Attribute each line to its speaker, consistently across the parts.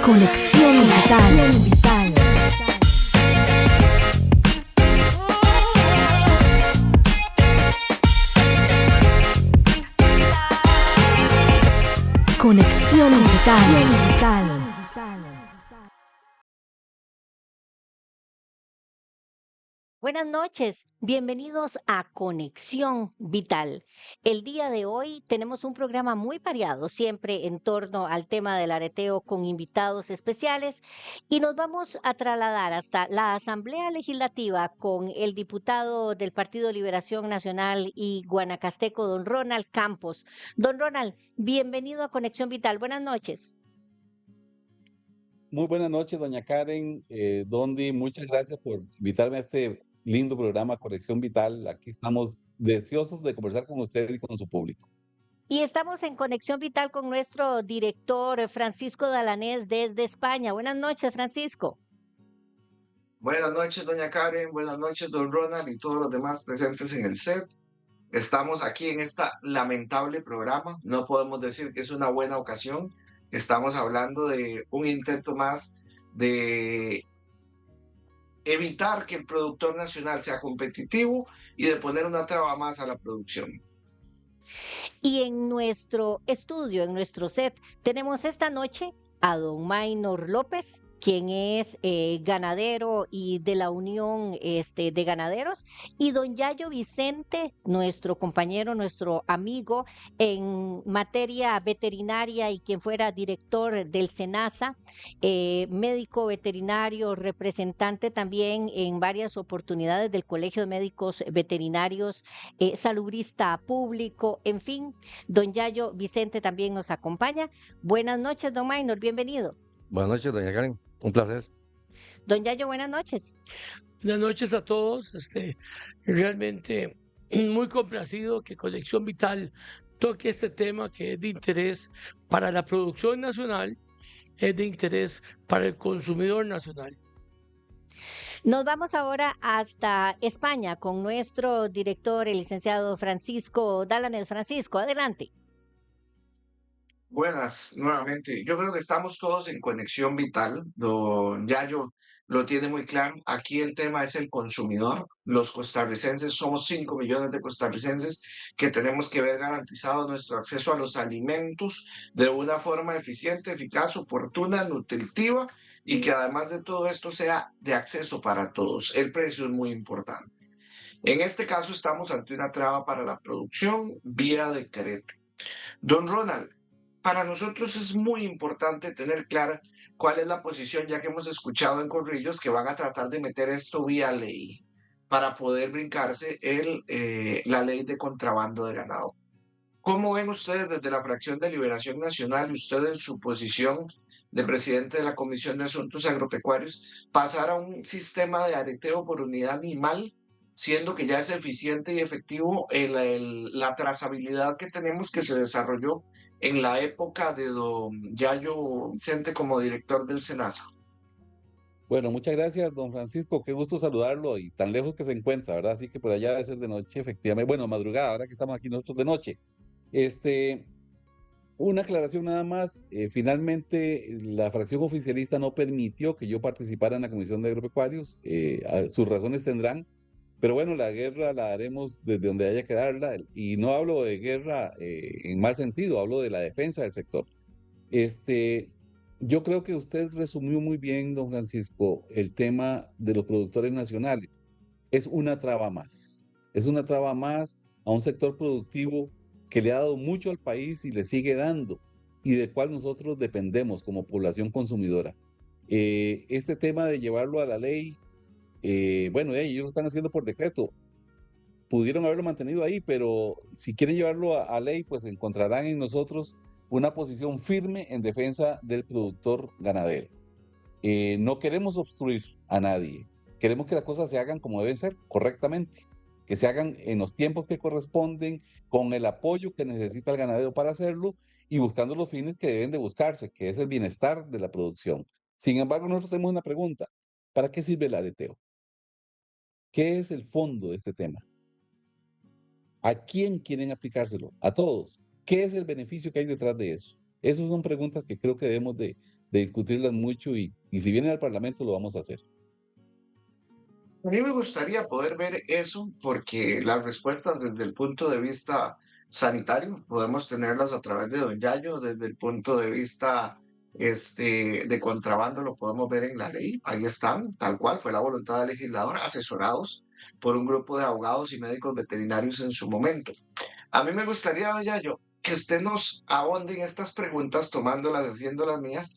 Speaker 1: Conexión Vital. Conexión Vital.
Speaker 2: Buenas noches, bienvenidos a Conexión Vital. El día de hoy tenemos un programa muy variado, siempre en torno al tema del areteo con invitados especiales y nos vamos a trasladar hasta la Asamblea Legislativa con el diputado del Partido Liberación Nacional y guanacasteco, don Ronald Campos. Don Ronald, bienvenido a Conexión Vital. Buenas noches.
Speaker 3: Muy buenas noches, doña Karen, Dondi, muchas gracias por invitarme a este lindo programa Conexión Vital. Aquí estamos deseosos de conversar con usted y con su público.
Speaker 2: Y estamos en Conexión Vital con nuestro director Francisco Dalanés desde España. Buenas noches, Francisco.
Speaker 4: Buenas noches, doña Karen. Buenas noches, don Ronald y todos los demás presentes en el set. Estamos aquí en este lamentable programa. No podemos decir que es una buena ocasión. Estamos hablando de un intento más de evitar que el productor nacional sea competitivo y de poner una traba más a la producción.
Speaker 2: Y en nuestro estudio, en nuestro set, tenemos esta noche a don Maynor López, quien es ganadero y de la Unión de Ganaderos, y don Yayo Vicente, nuestro compañero, nuestro amigo en materia veterinaria y quien fuera director del SENASA, médico veterinario, representante también en varias oportunidades del Colegio de Médicos Veterinarios, salubrista público, en fin, don Yayo Vicente también nos acompaña. Buenas noches, don Maynor, bienvenido.
Speaker 5: Buenas noches, doña Karen. Un placer.
Speaker 2: Don Yayo, buenas noches.
Speaker 6: Buenas noches a todos. Realmente muy complacido que Conexión Vital toque este tema que es de interés para la producción nacional, es de interés para el consumidor nacional.
Speaker 2: Nos vamos ahora hasta España con nuestro director, el licenciado Francisco Dalanés. Francisco, adelante.
Speaker 4: Buenas, nuevamente. Yo creo que estamos todos en conexión vital. Don Yayo lo tiene muy claro. Aquí el tema es el consumidor. Los costarricenses, somos 5 millones de costarricenses que tenemos que ver garantizado nuestro acceso a los alimentos de una forma eficiente, eficaz, oportuna, nutritiva y que además de todo esto sea de acceso para todos. El precio es muy importante. En este caso estamos ante una traba para la producción vía decreto. Don Ronald, para nosotros es muy importante tener clara cuál es la posición, ya que hemos escuchado en corrillos que van a tratar de meter esto vía ley para poder brincarse la ley de contrabando de ganado. ¿Cómo ven ustedes desde la fracción de Liberación Nacional y usted en su posición de presidente de la Comisión de Asuntos Agropecuarios pasar a un sistema de areteo por unidad animal, siendo que ya es eficiente y efectivo la trazabilidad que tenemos que se desarrolló en la época de don Yayo Vicente como director del SENASA?
Speaker 3: Bueno, muchas gracias, don Francisco. Qué gusto saludarlo y tan lejos que se encuentra, ¿verdad? Así que por allá debe ser de noche, efectivamente. Bueno, madrugada, ahora que estamos aquí nosotros de noche. Este, Una aclaración nada más. Finalmente, la fracción oficialista no permitió que yo participara en la Comisión de Agropecuarios. Sus razones tendrán. Pero bueno, la guerra la haremos desde donde haya que darla. Y no hablo de guerra en mal sentido, hablo de la defensa del sector. Este, yo creo que usted resumió muy bien, don Francisco, el tema de los productores nacionales. Es una traba más. Es una traba más a un sector productivo que le ha dado mucho al país y le sigue dando, y del cual nosotros dependemos como población consumidora. Este tema de llevarlo a la ley, bueno, ellos lo están haciendo por decreto. Pudieron haberlo mantenido ahí, pero si quieren llevarlo a ley, pues encontrarán en nosotros una posición firme en defensa del productor ganadero. No queremos obstruir a nadie. Queremos que las cosas se hagan como deben ser, correctamente. Que se hagan en los tiempos que corresponden, con el apoyo que necesita el ganadero para hacerlo y buscando los fines que deben de buscarse, que es el bienestar de la producción. Sin embargo, nosotros tenemos una pregunta. ¿Para qué sirve el aleteo? ¿Qué es el fondo de este tema? ¿A quién quieren aplicárselo? A todos. ¿Qué es el beneficio que hay detrás de eso? Esas son preguntas que creo que debemos de de discutirlas mucho y si viene al Parlamento lo vamos a hacer.
Speaker 4: A mí me gustaría poder ver eso porque las respuestas desde el punto de vista sanitario podemos tenerlas a través de Don Yayo, desde el punto de vista de contrabando lo podemos ver en la ley, ahí están, tal cual fue la voluntad del legislador, asesorados por un grupo de abogados y médicos veterinarios en su momento. A mí me gustaría, Don Yayo, que usted nos abonde en estas preguntas, tomándolas, haciendo las mías.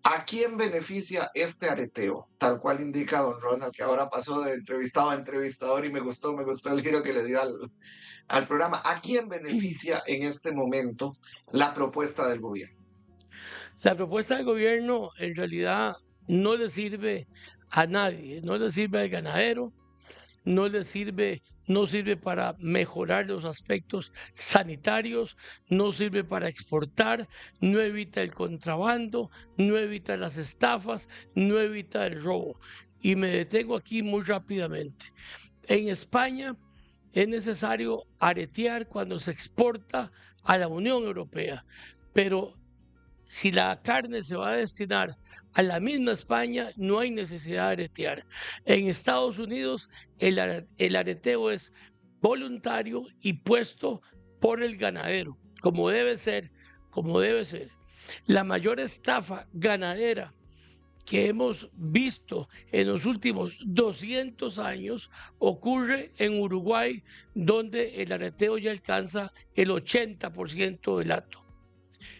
Speaker 4: ¿A quién beneficia este areteo? Tal cual indica don Ronald, que ahora pasó de entrevistado a entrevistador y me gustó el giro que le dio al programa. ¿A quién beneficia en este momento la propuesta del gobierno?
Speaker 6: La propuesta del gobierno en realidad no le sirve a nadie, no le sirve al ganadero, no sirve para mejorar los aspectos sanitarios, no sirve para exportar, no evita el contrabando, no evita las estafas, no evita el robo. Y me detengo aquí muy rápidamente. En España es necesario aretear cuando se exporta a la Unión Europea, pero si la carne se va a destinar a la misma España, no hay necesidad de aretear. En Estados Unidos, el areteo es voluntario y puesto por el ganadero, como debe ser, como debe ser. La mayor estafa ganadera que hemos visto en los últimos 200 años ocurre en Uruguay, donde el areteo ya alcanza el 80% del hato.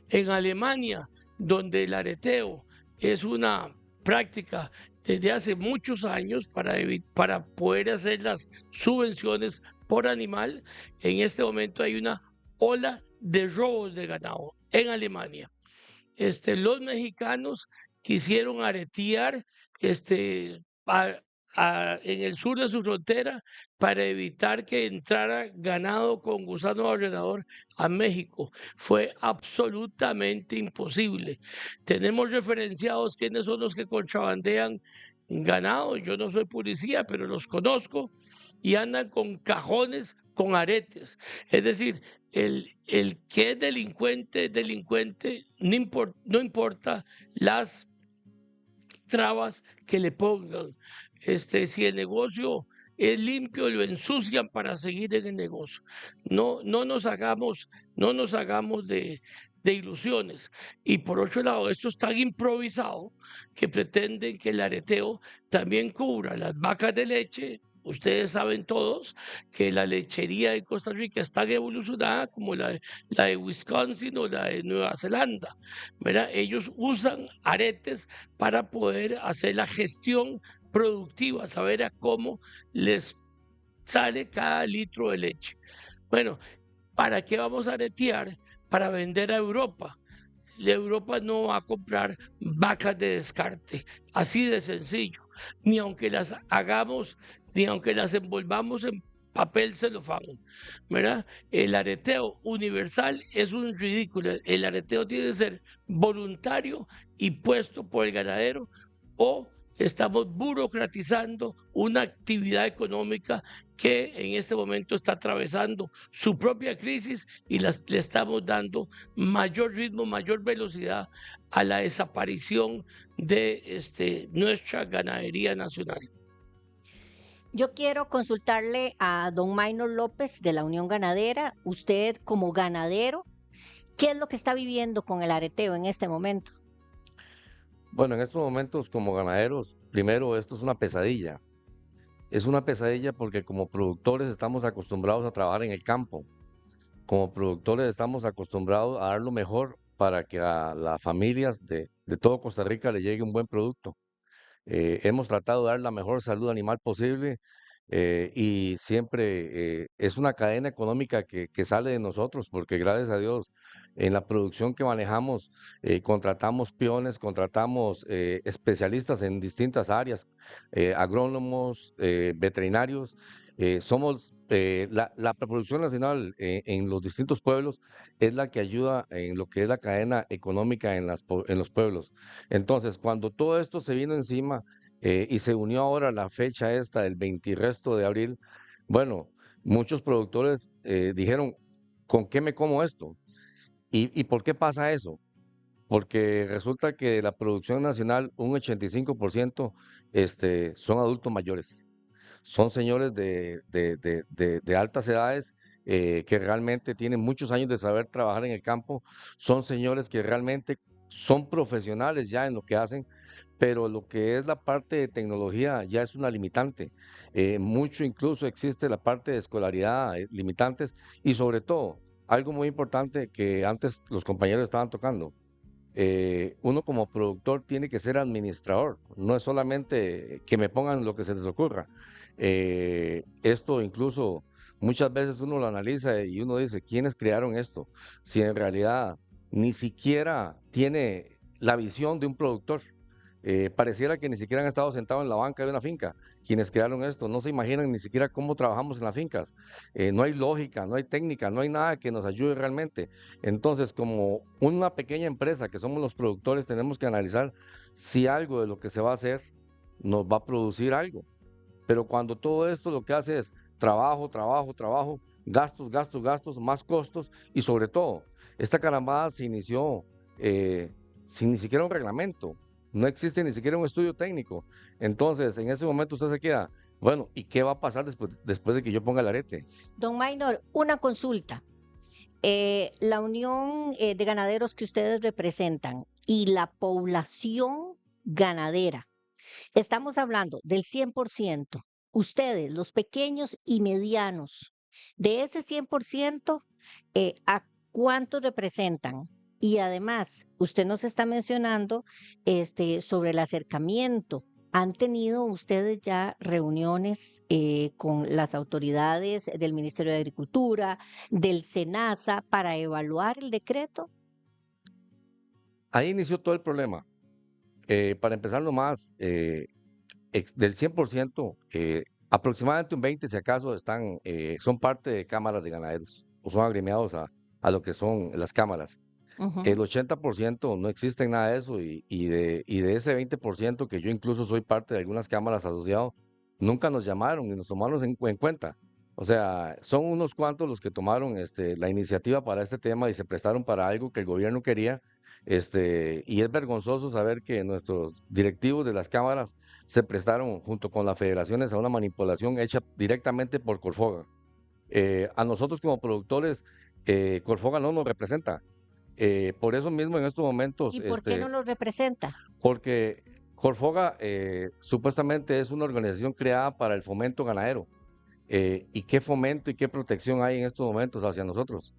Speaker 6: En Alemania, donde el areteo es una práctica desde hace muchos años para poder hacer las subvenciones por animal, en este momento hay una ola de robos de ganado en Alemania. Los mexicanos quisieron aretear en el sur de su frontera para evitar que entrara ganado con gusano alrededor a México. Fue absolutamente imposible. Tenemos referenciados quiénes son los que contrabandean ganado. Yo no soy policía, pero los conozco y andan con cajones con aretes. Es decir, el que es delincuente, no importa las trabas que le pongan. Si el negocio es limpio, lo ensucian para seguir en el negocio. No nos hagamos de ilusiones. Y por otro lado, esto es tan improvisado que pretenden que el areteo también cubra las vacas de leche. Ustedes saben todos que la lechería de Costa Rica está tan evolucionada como la de Wisconsin o la de Nueva Zelanda, ¿verdad? Ellos usan aretes para poder hacer la gestión productiva, saber a cómo les sale cada litro de leche. Bueno, ¿para qué vamos a aretear? Para vender a Europa. Europa no va a comprar vacas de descarte, así de sencillo, ni aunque las hagamos, ni aunque las envolvamos en papel celofán, ¿verdad? El areteo universal es un ridículo. El areteo tiene que ser voluntario y puesto por el ganadero, o estamos burocratizando una actividad económica que en este momento está atravesando su propia crisis y le estamos dando mayor ritmo, mayor velocidad a la desaparición de nuestra ganadería nacional.
Speaker 2: Yo quiero consultarle a don Maynor López de la Unión Ganadera. Usted como ganadero, ¿qué es lo que está viviendo con el areteo en este momento?
Speaker 5: Bueno, en estos momentos como ganaderos, primero esto es una pesadilla. Es una pesadilla porque como productores estamos acostumbrados a trabajar en el campo. Como productores estamos acostumbrados a dar lo mejor para que a las familias de todo Costa Rica le llegue un buen producto. Hemos tratado de dar la mejor salud animal posible y siempre es una cadena económica que sale de nosotros, porque gracias a Dios en la producción que manejamos contratamos peones, contratamos especialistas en distintas áreas, agrónomos, veterinarios. Somos la producción nacional en los distintos pueblos es la que ayuda en lo que es la cadena económica en los pueblos. Entonces, cuando todo esto se vino encima y se unió ahora la fecha esta del 20 y resto de abril, bueno, muchos productores dijeron, ¿con qué me como esto? ¿Y por qué pasa eso? porque resulta que de la producción nacional un 85% son adultos mayores, son señores de altas edades que realmente tienen muchos años de saber trabajar en el campo, son señores que realmente son profesionales ya en lo que hacen, pero lo que es la parte de tecnología ya es una limitante. Mucho incluso existe la parte de escolaridad, limitantes, y sobre todo, algo muy importante que antes los compañeros estaban tocando, uno como productor tiene que ser administrador, no es solamente que me pongan lo que se les ocurra. Esto incluso muchas veces uno lo analiza y uno dice, ¿quiénes crearon esto? Si en realidad ni siquiera tiene la visión de un productor. Pareciera que ni siquiera han estado sentados en la banca de una finca. Quienes crearon esto no se imaginan ni siquiera cómo trabajamos en las fincas. No hay lógica, no hay técnica, no hay nada que nos ayude realmente. Entonces, como una pequeña empresa que somos los productores, tenemos que analizar si algo de lo que se va a hacer nos va a producir algo. Pero cuando todo esto lo que hace es trabajo, trabajo, trabajo, gastos, gastos, gastos, más costos y sobre todo, esta carambada se inició sin ni siquiera un reglamento, no existe ni siquiera un estudio técnico. Entonces, en ese momento usted se queda, bueno, ¿y qué va a pasar después de que yo ponga el arete?
Speaker 2: Don Maynor, una consulta. La unión de ganaderos que ustedes representan y la población ganadera, estamos hablando del 100%. Ustedes, los pequeños y medianos, de ese 100%, ¿a cuántos representan? Y además, usted nos está mencionando sobre el acercamiento. ¿Han tenido ustedes ya reuniones con las autoridades del Ministerio de Agricultura, del SENASA, para evaluar el decreto?
Speaker 5: Ahí inició todo el problema. Para empezar nomás, del 100%, aproximadamente un 20, si acaso, son parte de cámaras de ganaderos o son agremiados a lo que son las cámaras. El 80% no existe en nada de eso y de ese 20% que yo incluso soy parte de algunas cámaras asociados, nunca nos llamaron ni nos tomaron en cuenta. O sea, son unos cuantos los que tomaron la iniciativa para este tema y se prestaron para algo que el gobierno quería. Y es vergonzoso saber que nuestros directivos de las cámaras se prestaron junto con las federaciones a una manipulación hecha directamente por Corfoga. A nosotros como productores, Corfoga no nos representa. Por eso mismo en estos momentos,
Speaker 2: ¿Y por qué no los representa?
Speaker 5: porque Corfoga supuestamente es una organización creada para el fomento ganadero. ¿Y qué fomento y qué protección hay en estos momentos hacia nosotros?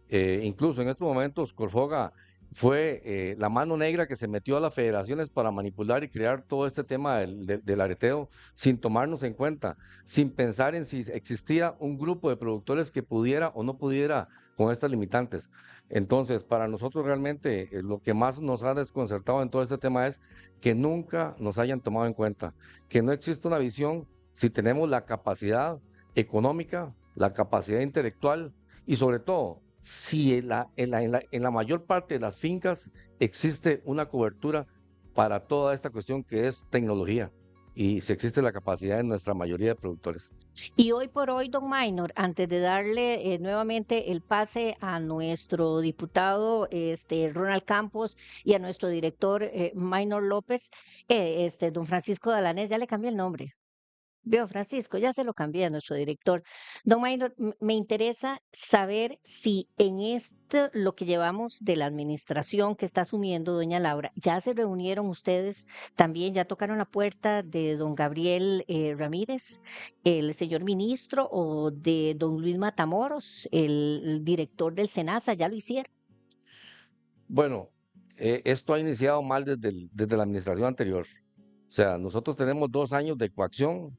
Speaker 5: Incluso en estos momentos, Corfoga fue la mano negra que se metió a las federaciones para manipular y crear todo este tema del areteo sin tomarnos en cuenta, sin pensar en si existía un grupo de productores que pudiera o no pudiera con estas limitantes. Entonces, para nosotros realmente lo que más nos ha desconcertado en todo este tema es que nunca nos hayan tomado en cuenta, que no existe una visión si tenemos la capacidad económica, la capacidad intelectual y sobre todo, si en la mayor parte de las fincas existe una cobertura para toda esta cuestión que es tecnología y si existe la capacidad en nuestra mayoría de productores.
Speaker 2: Y hoy por hoy, don Maynor, antes de darle nuevamente el pase a nuestro diputado Ronald Campos y a nuestro director Maynor López, don Francisco Dalanés, ya le cambié el nombre. Veo, Francisco, ya se lo cambié a nuestro director. Don Maynor, me interesa saber si en esto, lo que llevamos de la administración que está asumiendo doña Laura, ya se reunieron ustedes, también ya tocaron la puerta de don Gabriel Ramírez, el señor ministro, o de don Luis Matamoros, el director del SENASA, ¿ya lo hicieron?
Speaker 5: Bueno, esto ha iniciado mal desde la administración anterior. O sea, nosotros tenemos 2 años de coacción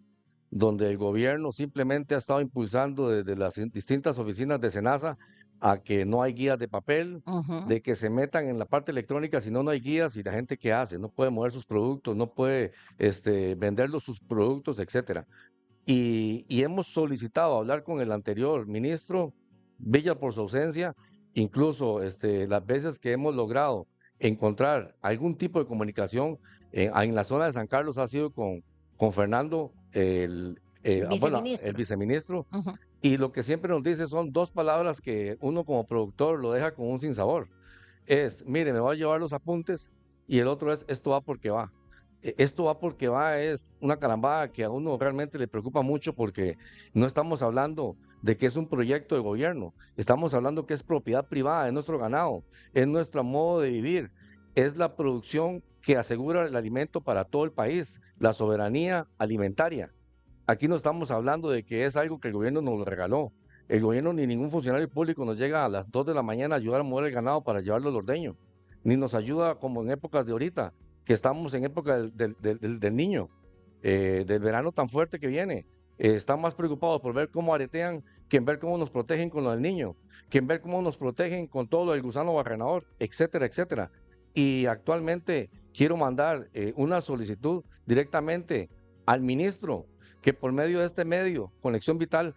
Speaker 5: donde el gobierno simplemente ha estado impulsando desde las distintas oficinas de SENASA a que no hay guías de papel,
Speaker 2: Ujú.
Speaker 5: de que se metan en la parte electrónica, si no, no hay guías y la gente qué hace, no puede mover sus productos, no puede venderlos sus productos, etcétera. Y hemos solicitado hablar con el anterior ministro, Villa por su ausencia, incluso las veces que hemos logrado encontrar algún tipo de comunicación en la zona de San Carlos ha sido con Fernando,
Speaker 2: El
Speaker 5: bueno, el
Speaker 2: viceministro.
Speaker 5: viceministro,
Speaker 2: Ujú.
Speaker 5: y lo que siempre nos dice son dos palabras que uno como productor lo deja con un sinsabor. es, mire, me voy a llevar los apuntes, y el otro es, esto va porque va. Esto va porque va es una carambada que a uno realmente le preocupa mucho porque no estamos hablando de que es un proyecto de gobierno, estamos hablando que es propiedad privada, es nuestro ganado, es nuestro modo de vivir, es la producción que asegura el alimento para todo el país, la soberanía alimentaria. Aquí no estamos hablando de que es algo que el gobierno nos lo regaló. El gobierno ni ningún funcionario público nos llega a las 2 de la mañana a ayudar a mover el ganado para llevarlo al ordeño, ni nos ayuda como en épocas de ahorita, que estamos en época del niño, del verano tan fuerte que viene. Están más preocupados por ver cómo aretean que en ver cómo nos protegen con lo del niño, que en ver cómo nos protegen con todo lo del gusano barrenador, etcétera, etcétera. Y actualmente quiero mandar una solicitud directamente al ministro que por medio de este medio, Conexión Vital,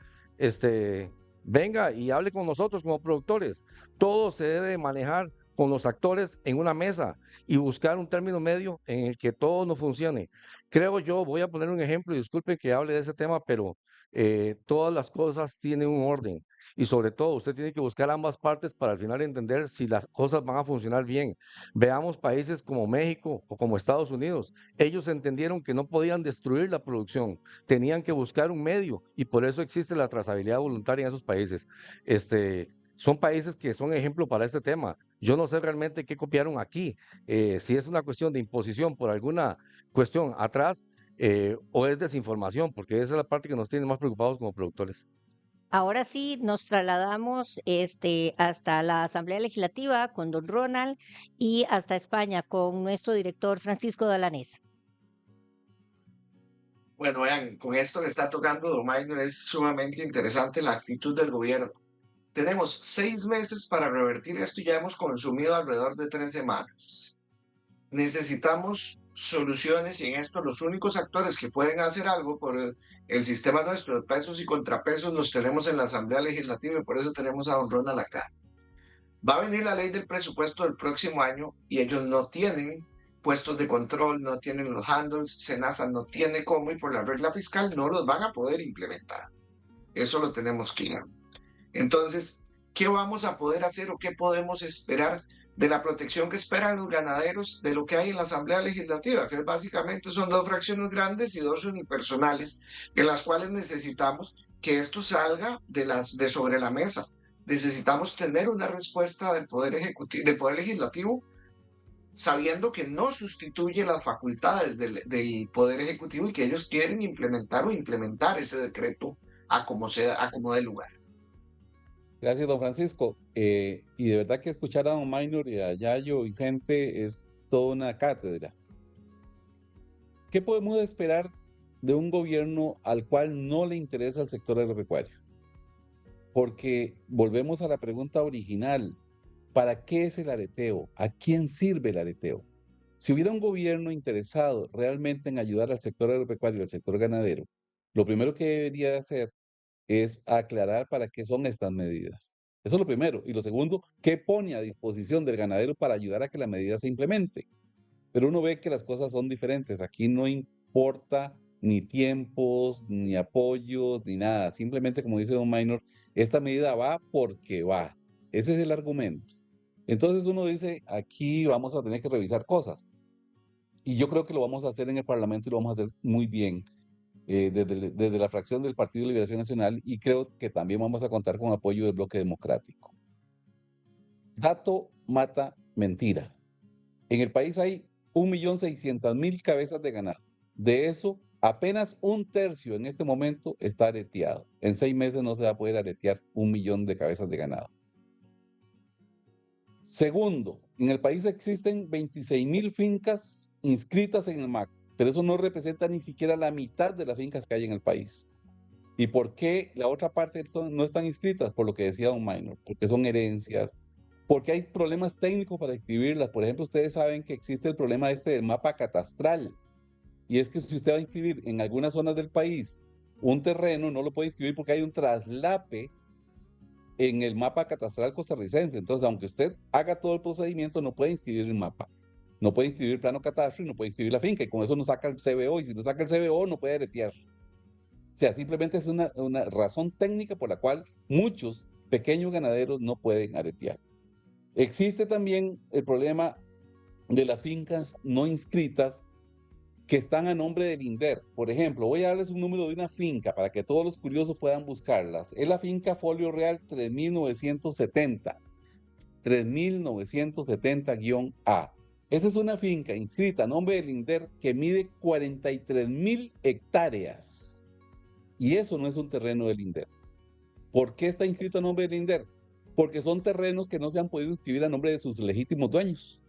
Speaker 5: venga y hable con nosotros como productores. Todo se debe manejar con los actores en una mesa y buscar un término medio en el que todo no funcione. Creo yo, voy a poner un ejemplo y disculpen que hable de ese tema, pero todas las cosas tienen un orden y sobre todo usted tiene que buscar ambas partes para al final entender si las cosas van a funcionar bien. Veamos países como México o como Estados Unidos. Ellos entendieron que no podían destruir la producción, tenían que buscar un medio y por eso existe la trazabilidad voluntaria en esos países. Son países que son ejemplo para este tema. Yo no sé realmente qué copiaron aquí, si es una cuestión de imposición por alguna cuestión atrás o es desinformación, porque esa es la parte que nos tiene más preocupados como productores.
Speaker 2: Ahora sí nos trasladamos hasta la Asamblea Legislativa con don Ronald y hasta España con nuestro director Francisco Dalanés.
Speaker 4: Bueno, vean, con esto que está tocando Don Minor es sumamente interesante la actitud del gobierno. Tenemos 6 meses para revertir esto y ya hemos consumido alrededor de 3 semanas. Necesitamos soluciones y en esto los únicos actores que pueden hacer algo por el sistema nuestro de pesos y contrapesos los tenemos en la Asamblea Legislativa y por eso tenemos a don Ronald acá. Va a venir la ley del presupuesto del próximo año y ellos no tienen puestos de control, no tienen los handles, Senasa no tiene cómo y por la regla fiscal no los van a poder implementar. Eso lo tenemos claro. Entonces, ¿qué vamos a poder hacer o qué podemos esperar de la protección que esperan los ganaderos de lo que hay en la Asamblea Legislativa? Que básicamente son 2 fracciones grandes y 2 unipersonales, en las cuales necesitamos que esto salga de sobre la mesa. Necesitamos tener una respuesta del Poder Ejecutivo, del Poder Legislativo, sabiendo que no sustituye las facultades del Poder Ejecutivo y que ellos quieren implementar ese decreto a como dé lugar.
Speaker 3: Gracias, don Francisco. Y de verdad que escuchar a don Minor y a Yayo Vicente es toda una cátedra. ¿Qué podemos esperar de un gobierno al cual no le interesa el sector agropecuario? Porque volvemos a la pregunta original, ¿para qué es el areteo? ¿A quién sirve el areteo? Si hubiera un gobierno interesado realmente en ayudar al sector agropecuario y al sector ganadero, lo primero que debería hacer es aclarar para qué son estas medidas. Eso es lo primero. Y lo segundo, ¿qué pone a disposición del ganadero para ayudar a que la medida se implemente? Pero uno ve que las cosas son diferentes. Aquí no importa ni tiempos, ni apoyos, ni nada. Simplemente, como dice don Minor, esta medida va porque va. Ese es el argumento. Entonces uno dice, aquí vamos a tener que revisar cosas. Y yo creo que lo vamos a hacer en el Parlamento y lo vamos a hacer muy bien. Desde la fracción del Partido de Liberación Nacional y creo que también vamos a contar con apoyo del Bloque Democrático. Dato mata mentira. En el país hay 1.600.000 cabezas de ganado. De eso, apenas 1/3 en este momento está areteado. En 6 meses no se va a poder aretear 1 millón de cabezas de ganado. Segundo, en el país existen 26.000 fincas inscritas en el MAC, pero eso no representa ni siquiera la mitad de las fincas que hay en el país. ¿Y por qué la otra parte no están inscritas? Por lo que decía don Minor, porque son herencias, porque hay problemas técnicos para inscribirlas. Por ejemplo, ustedes saben que existe el problema del mapa catastral, y es que si usted va a inscribir en algunas zonas del país un terreno, no lo puede inscribir porque hay un traslape en el mapa catastral costarricense. Entonces, aunque usted haga todo el procedimiento, no puede inscribir el mapa. No puede inscribir el plano catastro y no puede inscribir la finca. Y con eso no saca el CBO. Y si no saca el CBO, no puede aretear. O sea, simplemente es una razón técnica por la cual muchos pequeños ganaderos no pueden aretear. Existe también el problema de las fincas no inscritas que están a nombre del INDER. Por ejemplo, voy a darles un número de una finca para que todos los curiosos puedan buscarlas. Es la finca Folio Real 3970. 3970-A. Esa es una finca inscrita a nombre del INDER que mide 43.000 hectáreas. Y eso no es un terreno del INDER. ¿Por qué está inscrito a nombre del INDER? Porque son terrenos que no se han podido inscribir a nombre de sus legítimos dueños.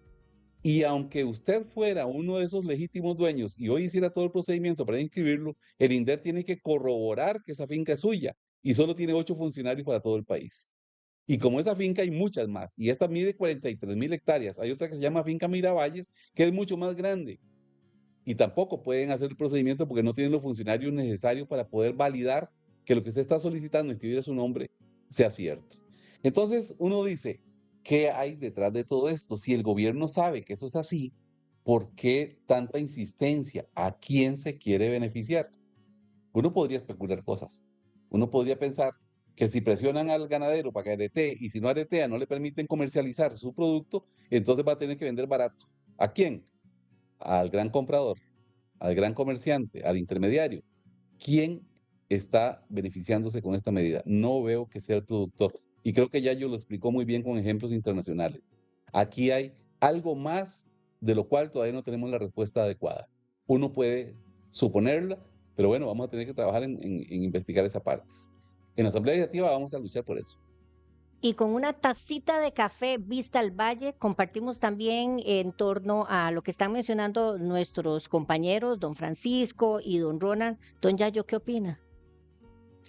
Speaker 3: Y aunque usted fuera uno de esos legítimos dueños y hoy hiciera todo el procedimiento para inscribirlo, el INDER tiene que corroborar que esa finca es suya y solo tiene 8 funcionarios para todo el país. Y como esa finca hay muchas más, y esta mide 43.000 hectáreas, hay otra que se llama Finca Miravalles, que es mucho más grande. Y tampoco pueden hacer el procedimiento porque no tienen los funcionarios necesarios para poder validar que lo que usted está solicitando, inscribir a su nombre, sea cierto. Entonces uno dice, ¿qué hay detrás de todo esto? Si el gobierno sabe que eso es así, ¿por qué tanta insistencia? ¿A quién se quiere beneficiar? Uno podría especular cosas. Uno podría pensar que si presionan al ganadero para que aretee y si no aretea no le permiten comercializar su producto, entonces va a tener que vender barato. ¿A quién? Al gran comprador, al gran comerciante, al intermediario. ¿Quién está beneficiándose con esta medida? No veo que sea el productor. Y creo que ya yo lo explicó muy bien con ejemplos internacionales. Aquí hay algo más de lo cual todavía no tenemos la respuesta adecuada. Uno puede suponerla, pero bueno, vamos a tener que trabajar en investigar esa parte. En la Asamblea Legislativa vamos a luchar por eso.
Speaker 2: Y con una tacita de café vista al valle, compartimos también en torno a lo que están mencionando nuestros compañeros, don Francisco y don Ronald. Don Yayo, ¿qué opina?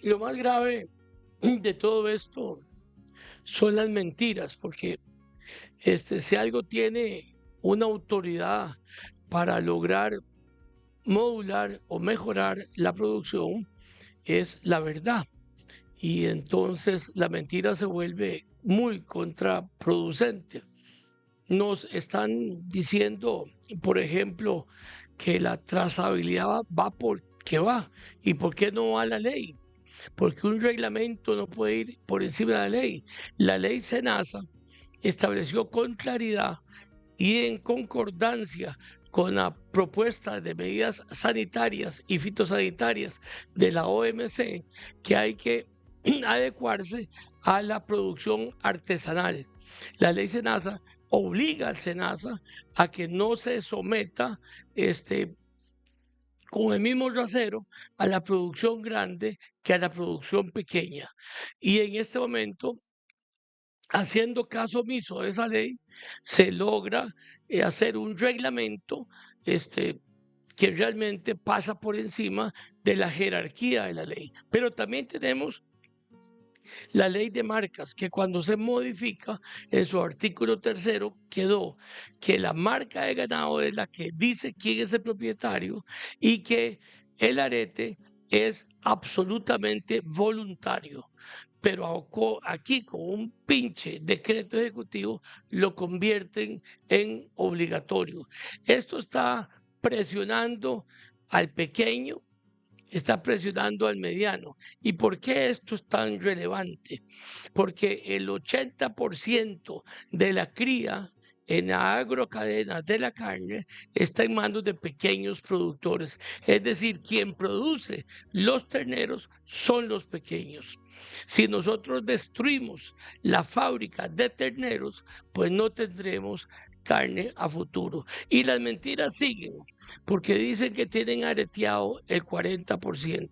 Speaker 6: Lo más grave de todo esto son las mentiras, porque si algo tiene una autoridad para lograr modular o mejorar la producción, es la verdad. Y entonces la mentira se vuelve muy contraproducente. Nos están diciendo, por ejemplo, que la trazabilidad va porque va. ¿Y por qué no va la ley? Porque un reglamento no puede ir por encima de la ley. La ley SENASA estableció con claridad y en concordancia con la propuesta de medidas sanitarias y fitosanitarias de la OMC que hay que adecuarse a la producción artesanal. La ley SENASA obliga al SENASA a que no se someta con el mismo rasero a la producción grande que a la producción pequeña. Y en este momento, haciendo caso omiso de esa ley, se logra hacer un reglamento que realmente pasa por encima de la jerarquía de la ley. Pero también tenemos la ley de marcas, que cuando se modifica en su artículo 3º quedó que la marca de ganado es la que dice quién es el propietario y que el arete es absolutamente voluntario. Pero aquí con un pinche decreto ejecutivo lo convierten en obligatorio. Esto está presionando al pequeño, está presionando al mediano. ¿Y por qué esto es tan relevante? Porque el 80% de la cría en la agrocadena de la carne está en manos de pequeños productores. Es decir, quien produce los terneros son los pequeños. Si nosotros destruimos la fábrica de terneros, pues no tendremos carne a futuro. Y las mentiras siguen, porque dicen que tienen areteado el 40%.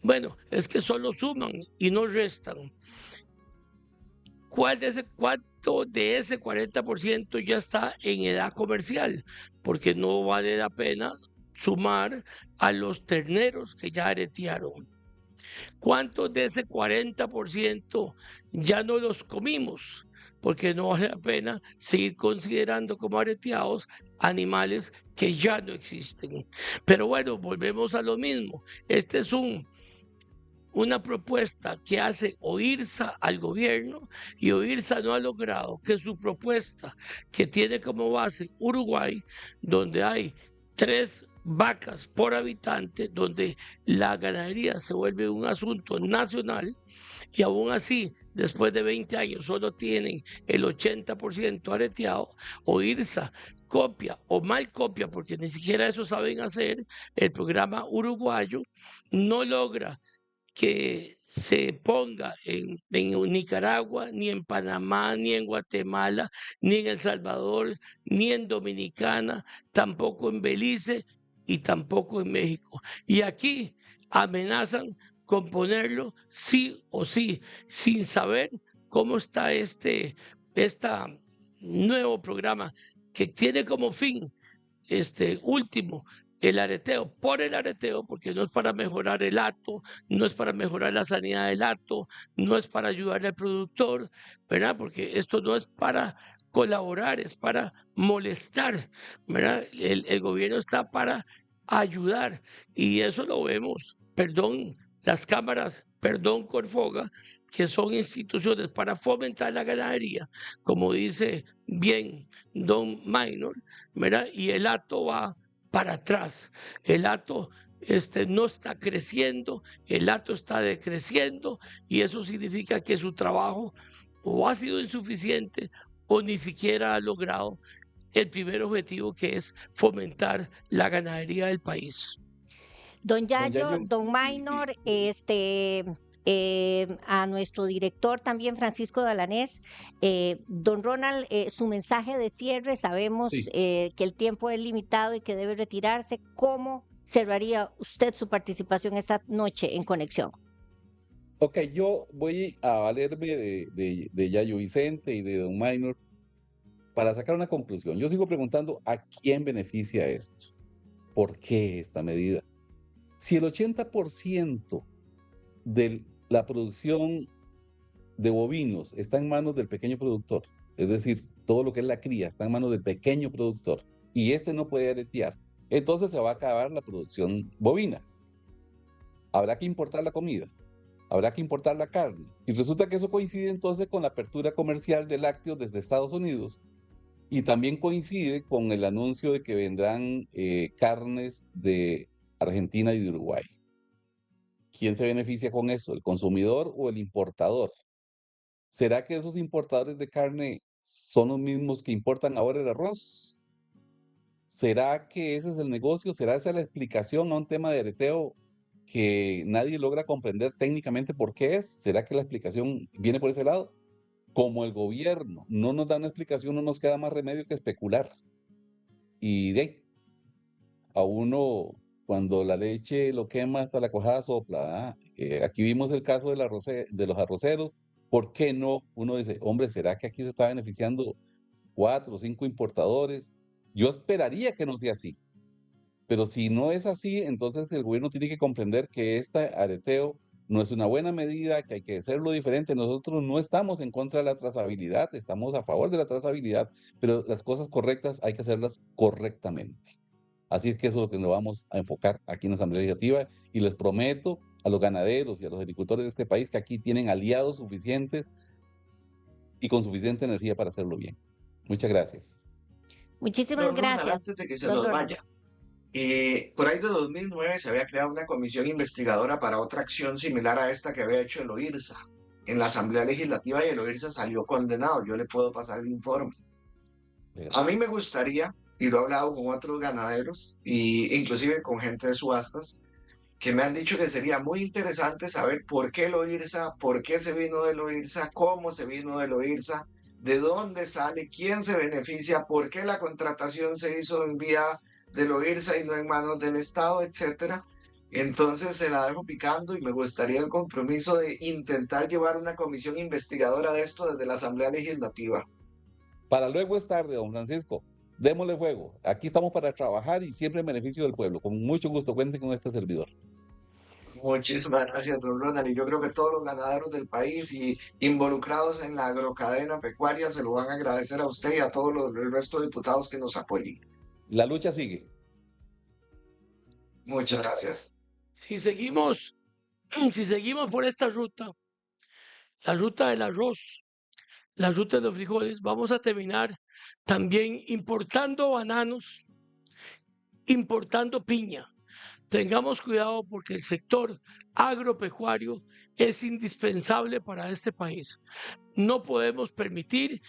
Speaker 6: Bueno, es que solo suman y no restan. ¿Cuánto de ese 40% ya está en edad comercial? Porque no vale la pena sumar a los terneros que ya aretearon. ¿Cuántos de ese 40% ya no los comimos? Porque no vale la pena seguir considerando como areteados animales que ya no existen. Pero bueno, volvemos a lo mismo. Este es una propuesta que hace OIRSA al gobierno, y OIRSA no ha logrado que su propuesta, que tiene como base Uruguay, donde hay 3 vacas por habitante, donde la ganadería se vuelve un asunto nacional y aún así, después de 20 años, solo tienen el 80% areteado, o IRSA copia o mal copia, porque ni siquiera eso saben hacer, el programa uruguayo no logra que se ponga en Nicaragua, ni en Panamá, ni en Guatemala, ni en El Salvador, ni en Dominicana, tampoco en Belice y tampoco en México. Y aquí amenazan con ponerlo sí o sí, sin saber cómo está este nuevo programa que tiene como fin último, el areteo, por el areteo, porque no es para mejorar el hato, no es para mejorar la sanidad del hato, no es para ayudarle al productor, ¿verdad? Porque esto no es para colaborar, es para molestar, ¿verdad? El gobierno está para ayudar y eso lo vemos, perdón, las cámaras, perdón, Corfoga, que son instituciones para fomentar la ganadería, como dice bien Don Minor, ¿verdad? Y el hato va para atrás. El hato no está creciendo, el hato está decreciendo y eso significa que su trabajo o ha sido insuficiente o ni siquiera ha logrado el primer objetivo, que es fomentar la ganadería del país.
Speaker 2: Don
Speaker 3: Don
Speaker 2: Yayo,
Speaker 3: Yayo,
Speaker 2: don Minor, a nuestro director también, Francisco Dalanés, don Ronald, su mensaje de cierre, sabemos
Speaker 3: sí.
Speaker 2: que el tiempo es limitado y que debe retirarse. ¿Cómo cerraría usted su participación esta noche en Conexión?
Speaker 3: Ok, yo voy a valerme de Yayo Vicente y de Don Minor para sacar una conclusión. Yo sigo preguntando a quién beneficia esto. ¿Por qué esta medida? Si el 80% de la producción de bovinos está en manos del pequeño productor, es decir, todo lo que es la cría está en manos del pequeño productor, y este no puede aletear, entonces se va a acabar la producción bovina. Habrá que importar la comida, habrá que importar la carne, y resulta que eso coincide entonces con la apertura comercial de lácteos desde Estados Unidos, y también coincide con el anuncio de que vendrán carnes de Argentina y de Uruguay. ¿Quién se beneficia con eso? ¿El consumidor o el importador? ¿Será que esos importadores de carne son los mismos que importan ahora el arroz? ¿Será que ese es el negocio? ¿Será esa la explicación a un tema de areteo que nadie logra comprender técnicamente por qué es? ¿Será que la explicación viene por ese lado? Como el gobierno no nos da una explicación, no nos queda más remedio que especular. Y de ahí, a uno, cuando la leche lo quema, hasta la cuajada sopla. Aquí vimos el caso de los arroceros. ¿Por qué no? Uno dice, hombre, ¿será que aquí se está beneficiando 4 o 5 importadores? Yo esperaría que no sea así. Pero si no es así, entonces el gobierno tiene que comprender que este areteo no es una buena medida, que hay que hacerlo diferente. Nosotros no estamos en contra de la trazabilidad, estamos a favor de la trazabilidad, pero las cosas correctas hay que hacerlas correctamente. Así es que eso es lo que nos vamos a enfocar aquí en la Asamblea Legislativa y les prometo a los ganaderos y a los agricultores de este país que aquí tienen aliados suficientes y con suficiente energía para hacerlo bien. Muchas gracias.
Speaker 2: Muchísimas
Speaker 4: Don Ronald,
Speaker 2: gracias,
Speaker 4: antes de que se
Speaker 2: don
Speaker 4: nos
Speaker 2: Ronald.
Speaker 4: vaya, por ahí de 2009 se había creado una comisión investigadora para otra acción similar a esta que había hecho el OIRSA en la Asamblea Legislativa y el OIRSA salió condenado. Yo le puedo pasar el informe. A mí me gustaría, y lo he hablado con otros ganaderos, e inclusive con gente de subastas, que me han dicho que sería muy interesante saber por qué el OIRSA, por qué se vino del OIRSA, cómo se vino del OIRSA, de dónde sale, quién se beneficia, por qué la contratación se hizo en vía del OIRSA y no en manos del Estado, etcétera. Entonces se la dejo picando y me gustaría el compromiso de intentar llevar una comisión investigadora de esto desde la Asamblea Legislativa.
Speaker 3: Para luego es tarde, don Francisco. Démosle fuego. Aquí estamos para trabajar y siempre en beneficio del pueblo. Con mucho gusto, cuenten con este servidor.
Speaker 4: Muchísimas gracias, don Ronald. Y yo creo que todos los ganaderos del país y involucrados en la agrocadena pecuaria se lo van a agradecer a usted y a todos el resto de diputados que nos apoyen.
Speaker 3: La lucha sigue.
Speaker 4: Muchas gracias.
Speaker 6: Si seguimos, si seguimos por esta ruta, la ruta del arroz, la ruta de los frijoles, vamos a terminar también importando bananos importando piña. Tengamos cuidado porque el sector agropecuario es indispensable para este país. No podemos permitir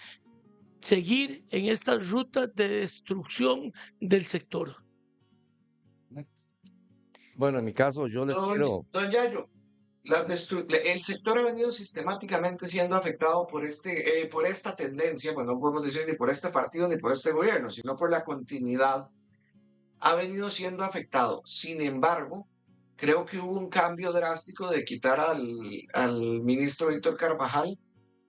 Speaker 6: seguir en esta ruta de destrucción del sector.
Speaker 5: Bueno, en mi caso, yo les quiero,
Speaker 4: Don Yayo, el sector ha venido sistemáticamente siendo afectado por esta tendencia, bueno, no podemos decir ni por este partido ni por este gobierno, sino por la continuidad, ha venido siendo afectado. Sin embargo, creo que hubo un cambio drástico de quitar al ministro Víctor Carvajal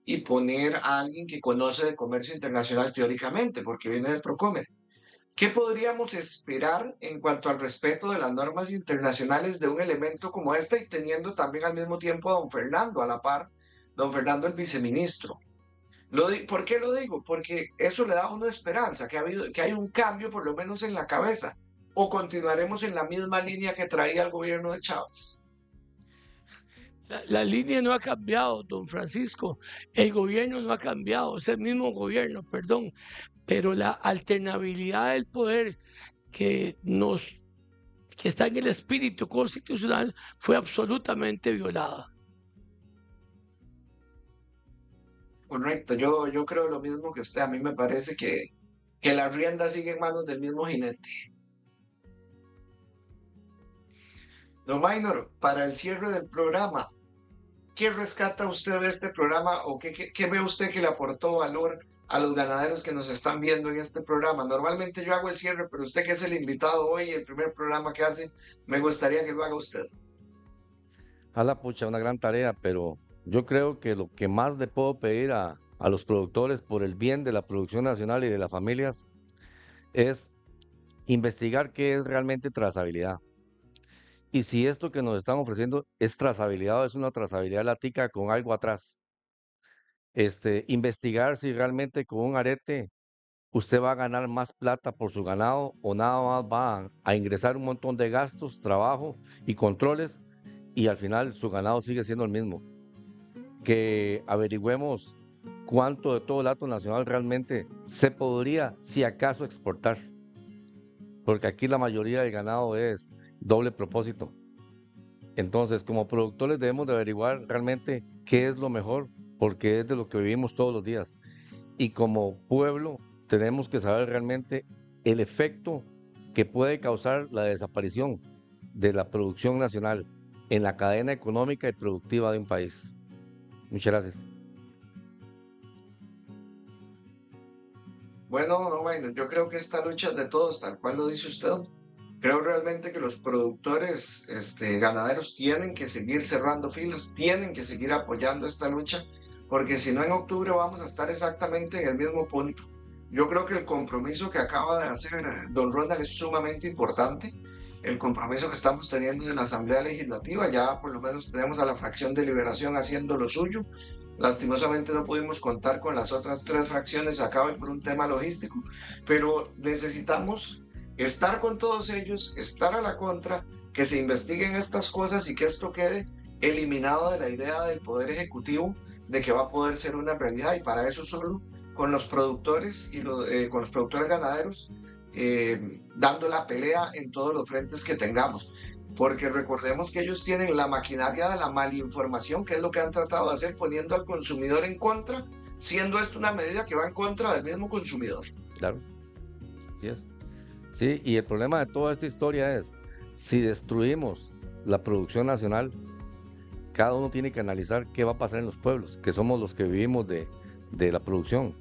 Speaker 4: y poner a alguien que conoce de comercio internacional teóricamente, porque viene de Procomer. ¿Qué podríamos esperar en cuanto al respeto de las normas internacionales de un elemento como este y teniendo también al mismo tiempo a don Fernando a la par, don Fernando el viceministro? ¿Por qué lo digo? Porque eso le da a uno esperanza, que hay un cambio por lo menos en la cabeza. ¿O continuaremos en la misma línea que traía el gobierno de Chávez?
Speaker 6: La línea no ha cambiado, don Francisco. El gobierno no ha cambiado, es el mismo gobierno, perdón. Pero la alternabilidad del poder que está en el espíritu constitucional fue absolutamente violada.
Speaker 4: Correcto, yo creo lo mismo que usted. A mí me parece que la rienda sigue en manos del mismo jinete. Don Maynor, para el cierre del programa, ¿qué rescata usted de este programa o qué ve usted que le aportó valor a los ganaderos que nos están viendo en este programa? Normalmente yo hago el cierre, pero usted que es el invitado hoy, el primer programa que hace, me gustaría que lo haga usted.
Speaker 5: a la pucha, una gran tarea, pero yo creo que lo que más le puedo pedir a los productores por el bien de la producción nacional y de las familias es investigar qué es realmente trazabilidad. Y si esto que nos están ofreciendo es trazabilidad o es una trazabilidad latica con algo atrás. Investigar si realmente con un arete usted va a ganar más plata por su ganado o nada más va a ingresar un montón de gastos, trabajo y controles y al final su ganado sigue siendo el mismo. Que averigüemos cuánto de todo el hato nacional realmente se podría, si acaso, exportar. Porque aquí la mayoría del ganado es doble propósito. Entonces, como productores debemos de averiguar realmente qué es lo mejor, porque es de lo que vivimos todos los días. Y como pueblo tenemos que saber realmente el efecto que puede causar la desaparición de la producción nacional en la cadena económica y productiva de un país. Muchas gracias.
Speaker 4: Bueno, no, bueno, yo creo que esta lucha es de todos, tal cual lo dice usted. Creo realmente que los productores, ganaderos tienen que seguir cerrando filas, tienen que seguir apoyando esta lucha, porque si no en octubre vamos a estar exactamente en el mismo punto. Yo creo que el compromiso que acaba de hacer don Ronald es sumamente importante. El compromiso que estamos teniendo en la Asamblea Legislativa, ya por lo menos tenemos a la fracción de Liberación haciendo lo suyo. Lastimosamente no pudimos contar con las otras 3 fracciones acá hoy por un tema logístico, pero necesitamos estar con todos ellos, estar a la contra, que se investiguen estas cosas y que esto quede eliminado de la idea del Poder Ejecutivo de que va a poder ser una realidad, y para eso solo con los productores y con los productores ganaderos dando la pelea en todos los frentes que tengamos. Porque recordemos que ellos tienen la maquinaria de la malinformación, que es lo que han tratado de hacer, poniendo al consumidor en contra, siendo esto una medida que va en contra del mismo consumidor.
Speaker 5: Claro, así es. Sí, y el problema de toda esta historia es, si destruimos la producción nacional, cada uno tiene que analizar qué va a pasar en los pueblos, que somos los que vivimos de la producción.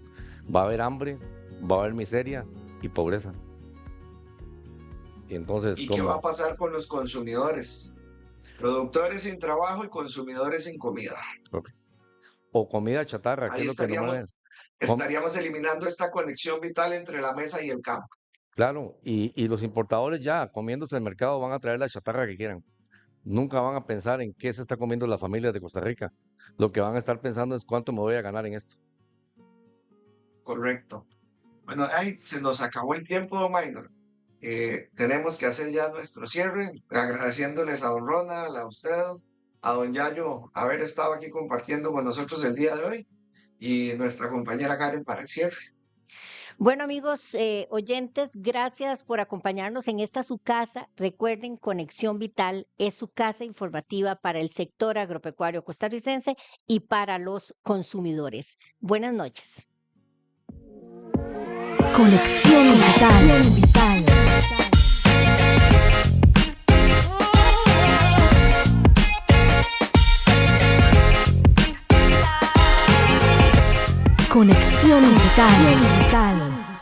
Speaker 5: Va a haber hambre, va a haber miseria y pobreza. Y entonces,
Speaker 4: ¿Y qué va a pasar con los consumidores? Productores sin trabajo y consumidores sin comida.
Speaker 5: O comida chatarra, que
Speaker 4: Ahí
Speaker 5: es lo que no es.
Speaker 4: estaríamos eliminando esta conexión vital entre la mesa y el campo.
Speaker 5: Claro, y los importadores ya comiéndose el mercado van a traer la chatarra que quieran. Nunca van a pensar en qué se está comiendo la familia de Costa Rica. Lo que van a estar pensando es cuánto me voy a ganar en esto.
Speaker 4: Correcto. Bueno, ahí se nos acabó el tiempo, don Maynor. Tenemos que hacer ya nuestro cierre, agradeciéndoles a don Ronald, a usted, a don Yayo, haber estado aquí compartiendo con nosotros el día de hoy, y nuestra compañera Karen para el cierre.
Speaker 2: Bueno, amigos oyentes, gracias por acompañarnos en esta su casa. Recuerden, Conexión Vital es su casa informativa para el sector agropecuario costarricense y para los consumidores. Buenas noches.
Speaker 1: Conexión Vital. Conexión Vital.